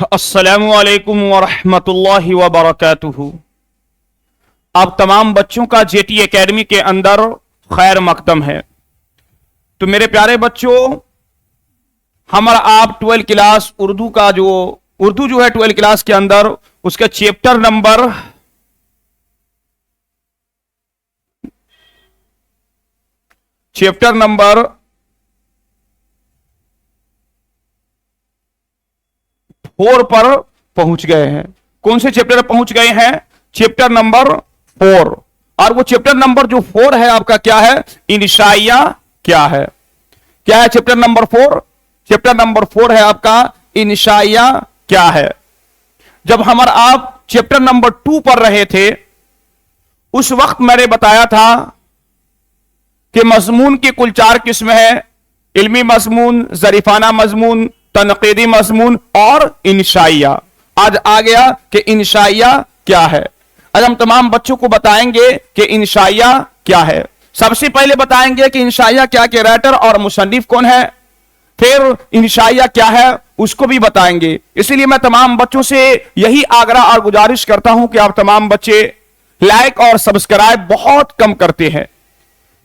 अस्सलामु अलैकुम वरहमतुल्लाहि वबरकातुहू। आप तमाम बच्चों का जेटी एकेडमी के अंदर खैर मकदम है। तो मेरे प्यारे बच्चों, हमारा आप 12 क्लास उर्दू का जो है 12 क्लास के अंदर उसका चैप्टर नंबर 4 पर पहुंच गए हैं। कौन से चैप्टर पर पहुंच गए हैं? Chapter number 4। और वो चैप्टर नंबर जो 4 है आपका क्या है? इंशाइया क्या है? क्या है चैप्टर नंबर 4? चैप्टर नंबर 4 है आपका इंशाइया क्या है। जब हमारा आप चैप्टर नंबर 2 पर रहे थे उस वक्त मैंने बताया था कि मजमून की कुल 4 किस्म है: इल्मी मजमून, जरीफाना मजमून, तनकीदी मजमून और इंशाइया। आज आ गया कि इंशाइया क्या है। आज हम तमाम बच्चों को बताएंगे कि इंशाइया क्या है। सबसे पहले बताएंगे कि इंशाइया क्या के राइटर और मुसन्निफ कौन है, फिर इंशाइया क्या है उसको भी बताएंगे। इसलिए मैं तमाम बच्चों से यही आग्रह और गुजारिश करता हूं कि आप तमाम बच्चे लाइक और सब्सक्राइब बहुत कम करते हैं।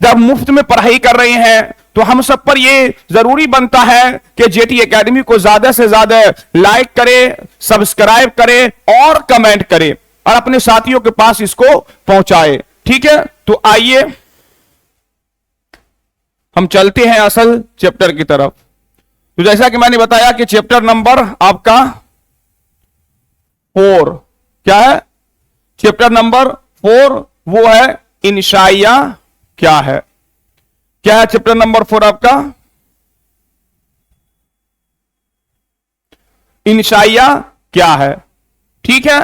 जब मुफ्त में पढ़ाई कर रहे हैं तो हम सब पर यह जरूरी बनता है कि जेटी एकेडमी को ज्यादा से ज्यादा लाइक करें, सब्सक्राइब करें और कमेंट करें और अपने साथियों के पास इसको पहुंचाए। ठीक है, तो आइए हम चलते हैं असल चैप्टर की तरफ। तो जैसा कि मैंने बताया कि चैप्टर नंबर आपका 4 क्या है? चैप्टर नंबर 4 वो है इंशाइया क्या है। क्या है चैप्टर नंबर 4 आपका? इंशाइया क्या है। ठीक है,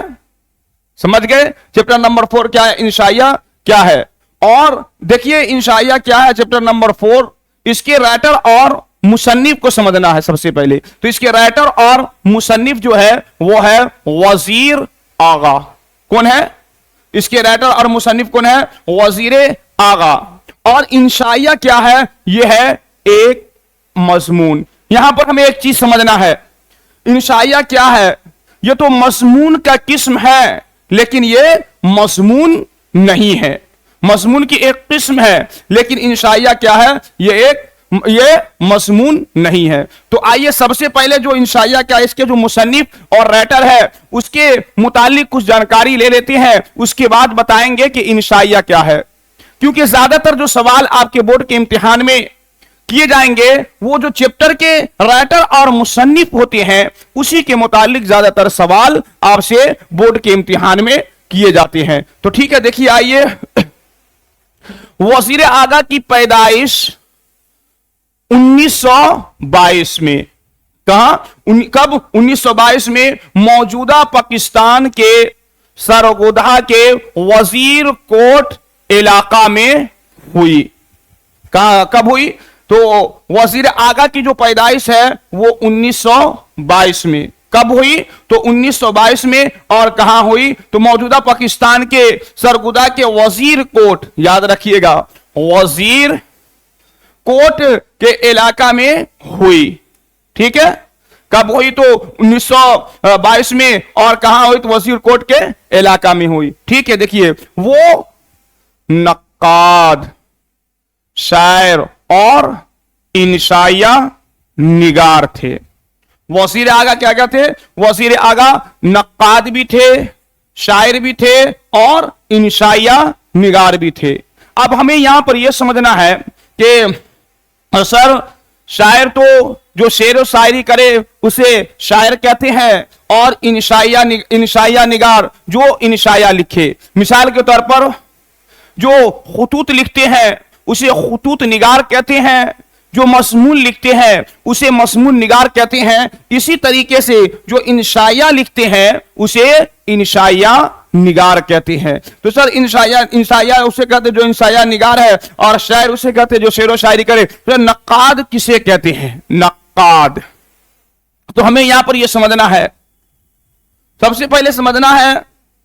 समझ गए? चैप्टर नंबर 4 क्या है, इंशाइया क्या है। और देखिए इंशाइया क्या है चैप्टर नंबर 4, इसके राइटर और मुसन्निफ को समझना है सबसे पहले। तो इसके राइटर और मुसन्निफ जो है वो है वजीर आगा। कौन है इसके राइटर और मुसन्निफ? कौन है? वजीर आगा। और इंशाइया क्या है? यह है एक मजमून। यहां पर हमें एक चीज समझना है, इंशाइया क्या है? यह तो मजमून का किस्म है लेकिन यह मजमून नहीं है। मजमून की एक किस्म है लेकिन इंशाइया क्या है? यह मजमून नहीं है। तो आइए सबसे पहले जो इंशाइया क्या है इसके जो मुसन्निफ और राइटर है उसके मुतालिक कुछ जानकारी ले लेते हैं, उसके बाद बताएंगे कि इंशाइया क्या है। क्योंकि ज्यादातर जो सवाल आपके बोर्ड के इम्तिहान में किए जाएंगे वो जो चैप्टर के राइटर और मुसन्निफ होते हैं उसी के मुतालिक ज्यादातर सवाल आपसे बोर्ड के इम्तिहान में किए जाते हैं। तो ठीक है, देखिए आइए। वजीर आगा की पैदाइश 1922 में। कहां? कब? 1922 में मौजूदा पाकिस्तान के सरगोधा के वजीर कोट इलाका में हुई। कब हुई? तो वजीर आगा की जो पैदाइश है वो 1922 में। कब हुई? तो 1922 में। और कहां हुई? तो मौजूदा पाकिस्तान के सरगोधा के वजीर कोट, याद रखिएगा, वजीर कोट के इलाका में हुई। ठीक है, कब हुई? तो 1922 में। और कहां हुई? तो वजीर कोट के इलाका में हुई। ठीक है, देखिए वो नक्काद, शायर और इंशाइया निगार थे। वजीर आगा क्या क्या थे? वजीर आगा नक्काद भी थे, शायर भी थे और इंशाइया निगार भी थे। अब हमें यहां पर यह समझना है कि सर शायर तो जो शेर व शायरी करे उसे शायर कहते हैं और इंशाइया निगार जो इंशाइया लिखे। मिसाल के तौर पर जो खुतूत लिखते हैं उसे खुतूत निगार कहते हैं, जो मजमून लिखते हैं उसे मजमून निगार कहते हैं। इसी तरीके से जो इंशाइया लिखते हैं उसे इंशाइया निगार कहते हैं। तो सर इंशाइया उसे कहते हैं जो इंशाइया निगार है और शायर उसे कहते हैं जो शेर व शायरी करे। तो नक्काद किसे कहते हैं? नक्काद। तो हमें यहां पर यह समझना है, सबसे पहले समझना है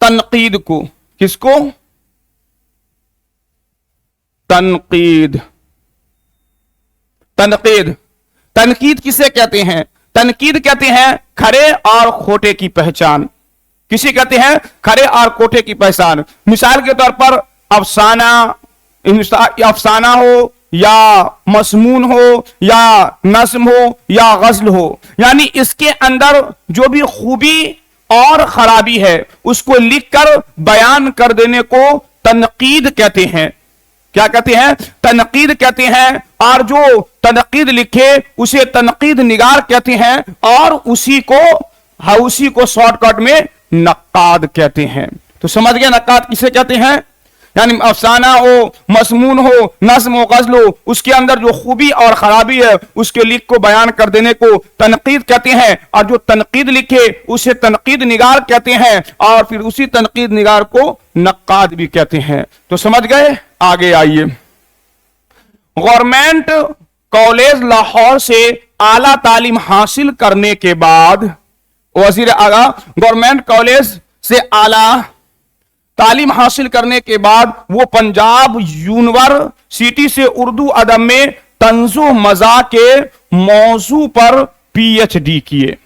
तनकीद को। किसको? तनकीद। तनकीद किसे कहते हैं? तनकीद कहते हैं खरे और खोटे की पहचान। किसी कहते हैं खरे और खोटे की पहचान। मिसाल के तौर पर अफसाना हो या मस्मून हो या नस्म हो या गज़ल हो, यानी इसके अंदर जो भी खूबी और खराबी है उसको लिखकर बयान कर देने को तनकीद कहते हैं। क्या कहते हैं? तनकीद कहते हैं। और जो तनकीद लिखे उसे तनकीद निगार कहते हैं, और उसी को शॉर्टकट में नक्काद कहते हैं। तो समझ गए नक्काद किसे कहते हैं? यानी अफसाना हो, मस्मून हो, नस्म हो, गज़ल हो, उसके अंदर जो खूबी और खराबी है उसके लिख को बयान कर देने को तनकीद कहते हैं, और जो तनकीद लिखे उसे तनकीद निगार कहते हैं, और फिर उसी तनकीद निगार को नक्काद भी कहते हैं। तो समझ गए? आगे आइए। गवर्नमेंट कॉलेज लाहौर से आला तालीम हासिल करने के बाद वजीर आगा गवर्नमेंट कॉलेज से आला तालीम हासिल करने के बाद वो पंजाब यूनिवर्सिटी से उर्दू अदब में तंज़ो मज़ा के मौजू पर पीएचडी किए।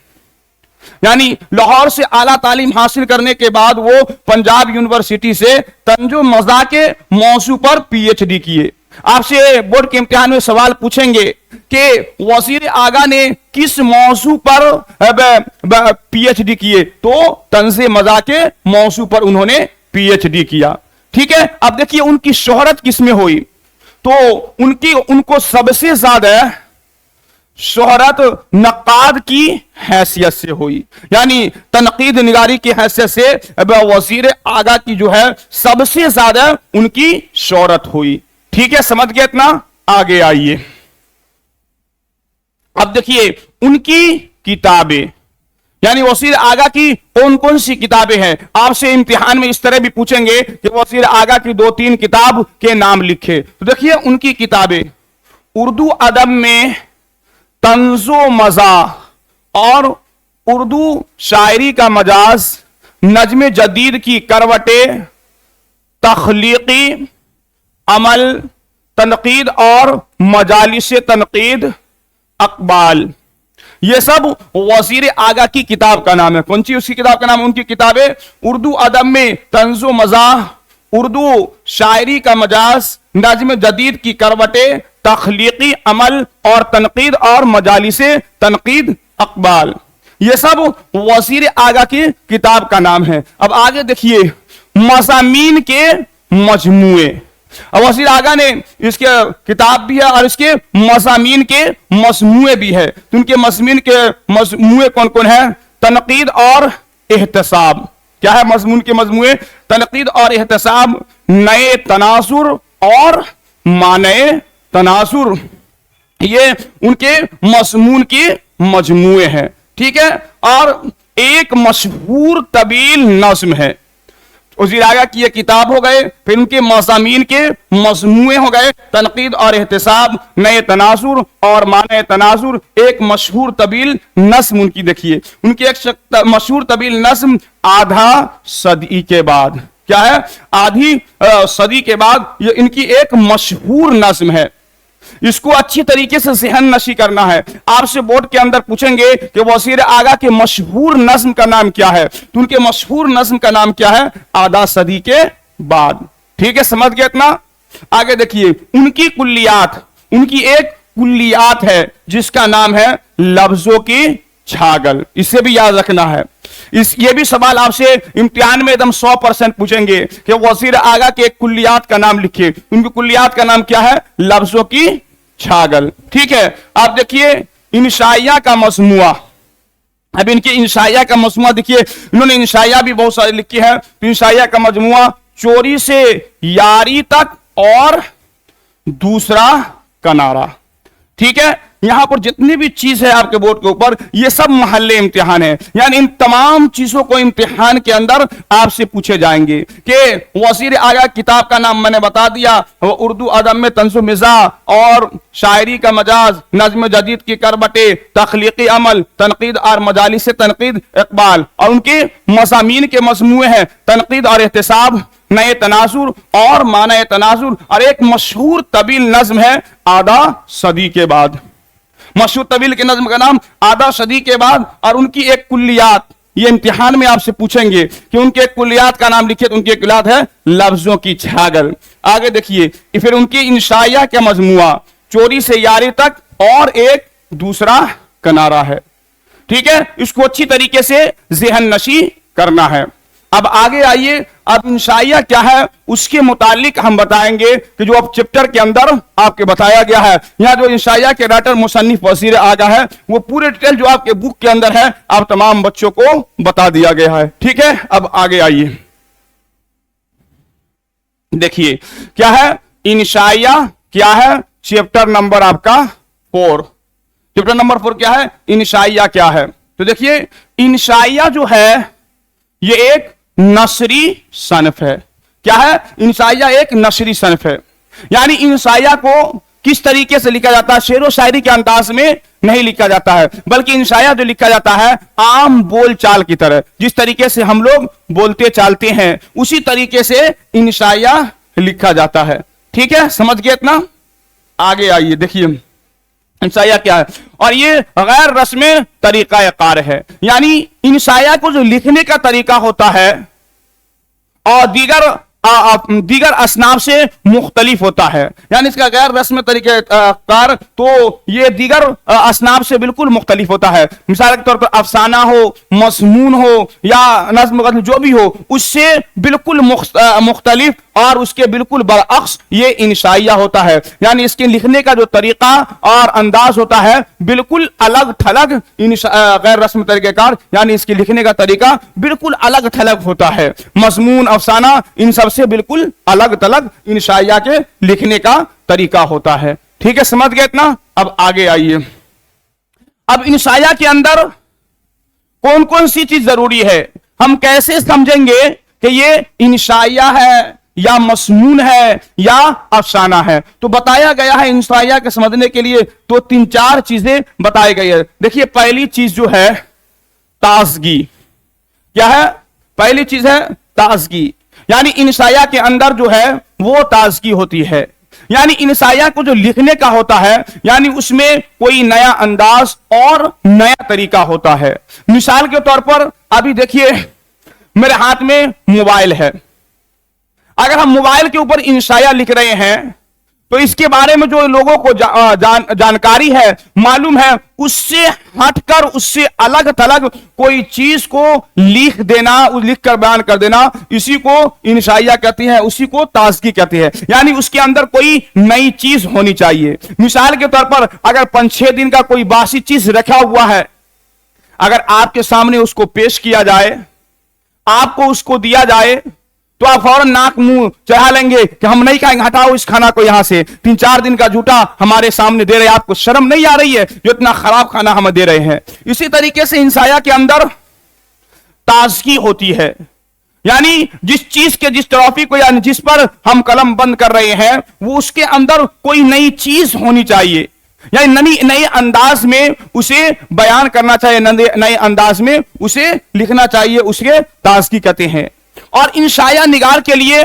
यानी लाहौर से आला तालीम हासिल करने के बाद वो पंजाब यूनिवर्सिटी से तंज़ो मज़ा के मौजू पर पीएचडी किए। आपसे बोर्ड के इम्तिहान में सवाल पूछेंगे कि वजीर आगा ने किस मौजू पर पीएचडी किए, तो तंज़े मज़ा के मौजू पर उन्होंने पीएचडी किया। ठीक है, अब देखिए उनकी शोहरत किसमें हुई, तो उनको सबसे ज्यादा शोहरत नक्काद की हैसियत से हुई। यानी तनकीद निगारी की हैसियत से वजीर आगा की जो है सबसे ज्यादा उनकी शोहरत हुई। ठीक है, समझ गए इतना? आगे आइए। अब देखिए उनकी किताबें, यानी वजीर आगा की कौन कौन सी किताबें हैं। आपसे इम्तिहान में इस तरह भी पूछेंगे कि वजीर आगा की 2-3 किताब के नाम लिखे। तो देखिए उनकी किताबें, उर्दू अदब में तंज़ो मज़ा और उर्दू शायरी का मजाज, नज्म जदीद की करवटें, तख्लीकी अमल, तनकीद और मजालिस तनकीद, अकबाल, ये सब वजीर आगा की किताब का नाम है। कौन सी उसकी किताब का नाम? उनकी किताबें उर्दू अदब में तंज़ो मज़ाह, उर्दू शायरी का मजाज, नज्म जदीद की करवटें, तख्लीकी अमल और तनकीद और मजालिसे तनकीद, अकबाल, ये सब वजीर आगा की किताब का नाम है। अब आगे देखिए मज़ामीन के मजमूए। अब वजीर आगा ने इसके किताब भी है और इसके मज़ामीन के मजमूए भी है। तो उनके मज़ामीन के मजमूए कौन कौन है? तनकीद और एहतसाब। क्या है मजमून के मजमूए? तनकीद और एहतसाब, नए तनासुर और माने तनासुर, ये उनके मजमून के मजमूए हैं। ठीक है, और एक मशहूर तवील नज़्म है। वज़ीर आगा की ये किताब हो गए, फिर उनके मज़ामीन के मजमूए हो गए, तनकीद और एहतसाब, नए तनासुर और माने तनासुर, एक मशहूर तवील नज़्म उनकी। देखिए उनकी एक मशहूर तवील नज़्म आधा सदी के बाद। क्या है? आधी सदी के बाद ये इनकी एक मशहूर नज़्म है। इसको अच्छी तरीके से ज़हन नशी करना है। आपसे बोर्ड के अंदर पूछेंगे कि वज़ीर आगा के मशहूर नज़्म का नाम क्या है, तो उनके मशहूर नज़्म का नाम क्या है? आधा सदी के बाद। ठीक है, समझ गए इतना? आगे देखिए उनकी कुल्लियात, उनकी एक कुल्लियात है जिसका नाम है लफ्जों की छागल। इसे भी याद रखना है। ये भी सवाल आपसे इम्तिहान में एकदम 100% पूछेंगे कि वज़ीर आगा के कुल्लियात का नाम लिखिए। उनकी कुल्लियात का नाम क्या है? लफ्जों की छागल। ठीक है, आप देखिए इंशाइया का मजमुआ। अब इनके इंशाइया का मजमुआ देखिए, इन्होंने इंशाइया भी बहुत सारी लिखी है। तो इंशाइया का मजमुआ चोरी से यारी तक और दूसरा कनारा। ठीक है, यहां पर जितनी भी चीज है आपके बोर्ड के ऊपर, ये सब महल्ले इम्तिहान है। यानी इन तमाम चीजों को इम्तिहान के अंदर आपसे पूछे जाएंगे कि वज़ीर आगा किताब का नाम मैंने बता दिया, वो उर्दू अदब में तंज़ो मिज़ाह और शायरी का मजाज, नज़्म जदीद की करबटे, तख्लीकी अमल, तनकीद और मजालिस तनकीद, इकबाल, और उनके मज़ामीन के मजमूए हैं तनकीद और एहतसाब, नए तनासुर और माने तनासुर, और एक मशहूर तवील नज़्म है आधा सदी के बाद। मशहूर तवील के नज्म का नाम आधा सदी के बाद, और उनकी एक कुल्लियात, ये इम्तिहान में आपसे पूछेंगे कि उनके एक कुल्लियात का नाम लिखिए, तो उनकी एक कुल्लियात है लफ्जों की छागर। आगे देखिए फिर उनकी इंशाइया का मजमुआ चोरी से यारी तक और एक दूसरा किनारा है। ठीक है, इसको अच्छी तरीके से ज़हन नशी करना है। अब आगे आइए, अब इंशाइया क्या है उसके मुतालिक हम बताएंगे कि जो अब चैप्टर के अंदर आपके बताया गया है। यहां जो इंशाइया के राइटर मुसन्निफ वजीर आगा है वो पूरे डिटेल जो आपके बुक के अंदर है आप तमाम बच्चों को बता दिया गया है। ठीक है, अब आगे आइए, देखिए क्या है इंशाइया, क्या है चैप्टर नंबर आपका 4। चैप्टर नंबर 4 क्या है, इंशाइया क्या है। तो देखिए इंशाइया जो है ये एक नसरी सनफ है। क्या है, इंशाइया एक नसरी सनफ है, यानी इंशाइया को किस तरीके से लिखा जाता है, शेरो शायरी के अंदाज में नहीं लिखा जाता है, बल्कि इंशाइया जो लिखा जाता है आम बोल चाल की तरह, जिस तरीके से हम लोग बोलते चालते हैं उसी तरीके से इंशाइया लिखा जाता है। ठीक है, समझ गए इतना। आगे आइए, देखिए इंशाइया क्या है, और ये गैर रस्म तरीका कार है, यानी इंशाइया को जो लिखने का तरीका होता है और दीगर असनाफ से मुख्तलिफ होता है, यानी इसका गैर रस्म तरीके कार तो ये दीगर असनाफ से बिल्कुल मुख्तलिफ होता है। मिसाल के तौर पर अफसाना हो, मज़मून हो या नज़्म गज़ल जो भी हो, उससे बिल्कुल मुख्तलिफ और उसके बिल्कुल बरअक्स ये इंशाइया होता है, यानी इसके लिखने का जो तरीका और अंदाज होता है बिल्कुल अलग थलग गैर रस्म तरीक़ेकार, यानी इसके लिखने का तरीका बिल्कुल अलग थलग होता है। मज़मून अफसाना इन सब से बिल्कुल अलग थलग इंशाइया के लिखने का तरीका होता है। ठीक है, समझ गए इतना। अब आगे आइए, अब इंशाइया के अंदर कौन कौन सी चीज जरूरी है, हम कैसे समझेंगे कि ये इंशाइया है या मज़मून है या अफसाना है। तो बताया गया है इंशाइया के समझने के लिए तो 3-4 चीजें बताई गई है। देखिए पहली चीज जो है ताजगी, क्या है, पहली चीज है ताजगी, यानी इंशाइया के अंदर जो है वो ताजगी होती है, यानी इंशाइया को जो लिखने का होता है यानी उसमें कोई नया अंदाज और नया तरीका होता है। मिसाल के तौर पर अभी देखिए मेरे हाथ में मोबाइल है, अगर हम मोबाइल के ऊपर इंशाइया लिख रहे हैं तो इसके बारे में जो लोगों को जानकारी है, मालूम है, उससे हटकर उससे अलग थलग कोई चीज को लिख देना, लिख कर बयान कर देना, इसी को इंशाइया कहती है, उसी को ताजगी कहती है, यानी उसके अंदर कोई नई चीज होनी चाहिए। मिसाल के तौर पर अगर 5-6 दिन का कोई बासी चीज रखा हुआ है, अगर आपके सामने उसको पेश किया जाए, आपको उसको दिया जाए, तो आप फौरन नाक मुंह चढ़ा लेंगे कि हम नहीं खाएंगे, हटाओ इस खाना को यहां से, 3-4 दिन का झूठा हमारे सामने दे रहे हैं, आपको शर्म नहीं आ रही है जो इतना खराब खाना हमें दे रहे हैं। इसी तरीके से इंशाइया के अंदर ताजगी होती है, यानी जिस चीज के, जिस टॉपिक को यानी जिस पर हम कलम बंद कर रहे हैं वो उसके अंदर कोई नई चीज होनी चाहिए, यानी नए अंदाज में उसे बयान करना चाहिए, नए अंदाज में उसे लिखना चाहिए, उसके ताजगी कहते हैं। और इंशाइया निगार के लिए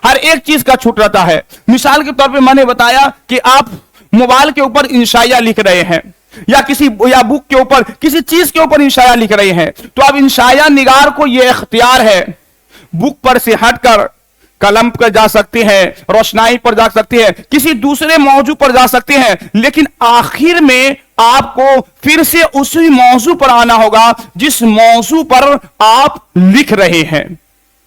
हर एक चीज का छूट रहता है। मिसाल के तौर पे मैंने बताया कि आप मोबाइल के ऊपर इंशाइया लिख रहे हैं या बुक के ऊपर किसी चीज के ऊपर इंशाइया लिख रहे हैं, तो अब इंशाइया निगार को यह इख्तियार है, बुक पर से हटकर कलम पर जा सकते हैं, रोशनाई पर जा सकते हैं, किसी दूसरे मौजू पर जा सकते हैं, लेकिन आखिर में आपको फिर से उसी मौजू पर आना होगा जिस मौजू पर आप लिख रहे हैं,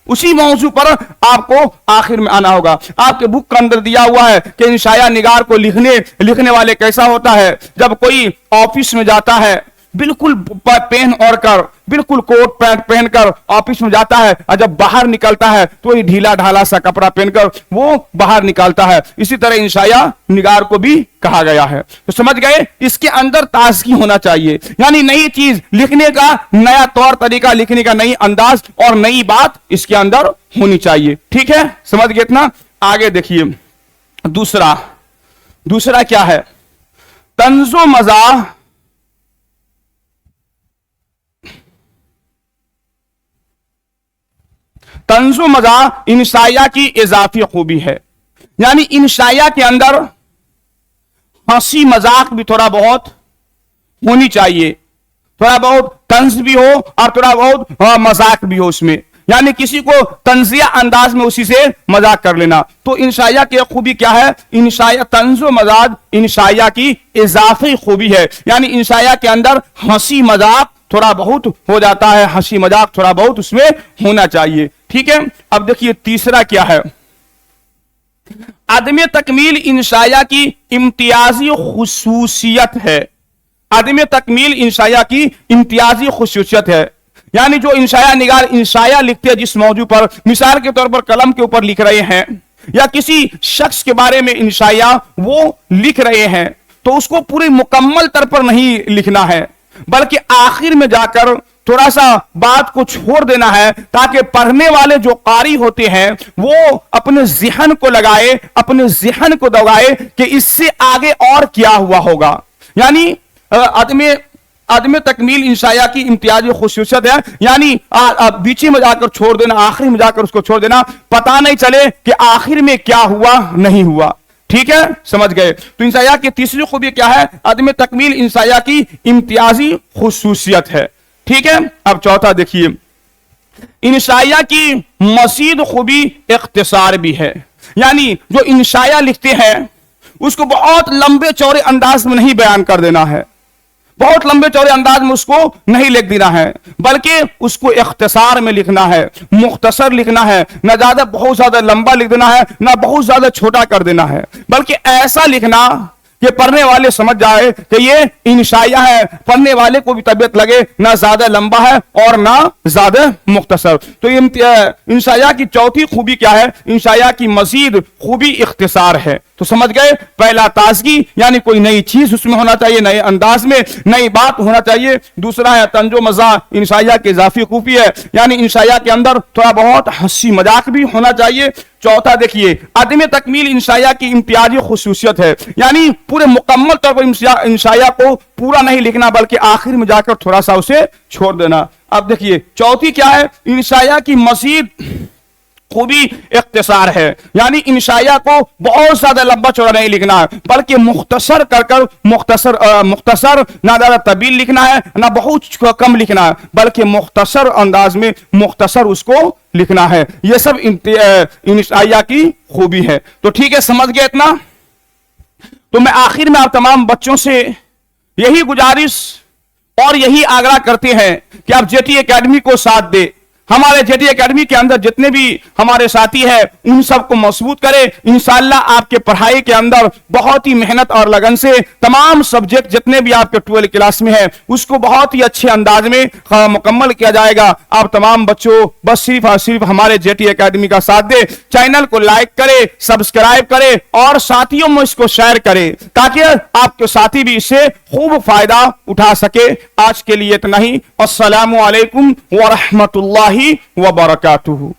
उसी मौजू पर आपको आखिर में आना होगा। आपके बुक के अंदर दिया हुआ है कि इंशाइया निगार को लिखने वाले कैसा होता है, जब कोई ऑफिस में जाता है बिल्कुल पेन ओढ़ कर, बिल्कुल कोट पैंट पहनकर ऑफिस में जाता है, और जब बाहर निकलता है तो ये ढीला ढाला सा कपड़ा पहनकर वो बाहर निकलता है। इसी तरह इंशाइया निगार को भी कहा गया है। तो समझ गए, इसके अंदर ताजगी होना चाहिए, यानी नई चीज लिखने का, नया तौर तरीका लिखने का, नई अंदाज और नई बात इसके अंदर होनी चाहिए। ठीक है, समझ गए इतना। आगे देखिए दूसरा क्या है, तंज़ो मज़ाह, तंज़ो मज़ाह इंशाइया की इजाफी खूबी है, यानी इंशाइया के अंदर हंसी मजाक भी थोड़ा बहुत होनी चाहिए, थोड़ा बहुत तंज भी हो और थोड़ा बहुत मजाक भी हो उसमें, यानी किसी को तंजिया अंदाज में उसी से मजाक कर लेना। तो इंशाया की खूबी क्या है? इंशाया तंजो मजाक इंशाया की इजाफी खूबी है, यानी इंशाया के अंदर हंसी मजाक थोड़ा बहुत हो जाता है, हंसी मजाक थोड़ा बहुत उसमें होना चाहिए। ठीक है, अब देखिए तीसरा क्या है? अदम तकमील इंशाया की इम्तियाजी खुसूसियत है। अदम तकमील इंशाया की इम्तियाजी खुसूसियत है, यानी जो इंशाया निगार इंशाया लिखते हैं जिस मौजू पर, मिसाल के तौर पर कलम के ऊपर लिख रहे हैं या किसी शख्स के बारे में इंशाया वो लिख रहे हैं, तो उसको पूरी मुकम्मल तौर पर नहीं लिखना है, बल्कि आखिर में जाकर थोड़ा सा बात को छोड़ देना है, ताकि पढ़ने वाले जो कारी होते हैं वो अपने ज़हन को लगाए, अपने ज़हन को दौड़ाए कि इससे आगे और क्या हुआ होगा। यानी अदम तकमील इंशाया की इम्तियाजी खुसूसियत है, यानी बीच में जाकर छोड़ देना, आखिरी में जाकर उसको छोड़ देना, पता नहीं चले कि आखिर में क्या हुआ नहीं हुआ। ठीक है, समझ गए? तो इंशाया की तीसरी खूबी क्या है? अदम तकमील इंशाया की इम्तियाजी खुसूसियत है। ठीक है, अब चौथा देखिए, इंशाया की मजीद खूबी इख्तिसार भी है, यानी जो इंशाया लिखते हैं उसको बहुत लंबे चौड़े अंदाज में नहीं बयान कर देना है, बहुत लंबे चौड़े अंदाज में उसको नहीं लिख देना है, बल्कि उसको इख्तिसार में लिखना है, मुख्तसर लिखना है, ना ज्यादा बहुत ज्यादा लंबा लिख देना है, ना बहुत ज्यादा छोटा कर देना है, बल्कि ऐसा लिखना कि पढ़ने वाले समझ जाए कि ये इंशाया है, पढ़ने वाले को भी तबीयत लगे ना ज्यादा लंबा है और ना ज्यादा मुख्तसर। तो इंशाया की चौथी खूबी क्या है? इंशाया की मजीद खूबी इख्तिसार है। तो समझ गए, पहला ताजगी, यानी कोई नई चीज उसमें होना चाहिए, नए अंदाज में नई बात होना चाहिए। दूसरा है तंजो मजा, इंशाया की इजाफी खूबी है, यानी इंशाया के अंदर थोड़ा बहुत हंसी मजाक भी होना चाहिए। चौथा देखिए, अदम तकमील इंशाया की इम्तियाजी खुसूसियत है, यानी पूरे मुकम्मल तौर पर इंशाया को पूरा नहीं लिखना, बल्कि आखिर में जाकर थोड़ा सा उसे छोड़ देना। अब देखिए चौथी क्या है? इंशाया की मजीद खूबी इख्तिसार है, यानी इंशाया को बहुत ज्यादा लंबा चौड़ा नहीं लिखना है, बल्कि मुख्तसर कर मुख्तसर ना ज्यादा तवील लिखना है ना बहुत कम लिखना है, बल्कि मुख्तसर अंदाज में मुख्तसर उसको लिखना है। यह सब इंशाया की खूबी है। तो ठीक है, समझ गए इतना? तो मैं आखिर में आप तमाम बच्चों से यही गुजारिश और यही आग्रह करते हैं कि आप जेटी एकेडमी को साथ दे। हमारे जेटी एकेडमी के अंदर जितने भी हमारे साथी हैं उन सबको मजबूत करें। इंशाअल्लाह आपके पढ़ाई के अंदर बहुत ही मेहनत और लगन से तमाम सब्जेक्ट जितने भी आपके 12 क्लास में है उसको बहुत ही अच्छे अंदाज में मुकम्मल किया जाएगा। आप तमाम बच्चों बस सिर्फ और सिर्फ हमारे जेटी एकेडमी का साथ दे, चैनल को लाइक करे, सब्सक्राइब करे और साथियों में इसको शेयर करे, ताकि आपके साथी भी इससे खूब फायदा उठा सके। आज के लिए इतना ही। अस्सलामु अलैकुम व रहमतुल्लाहि व बरकातुहू।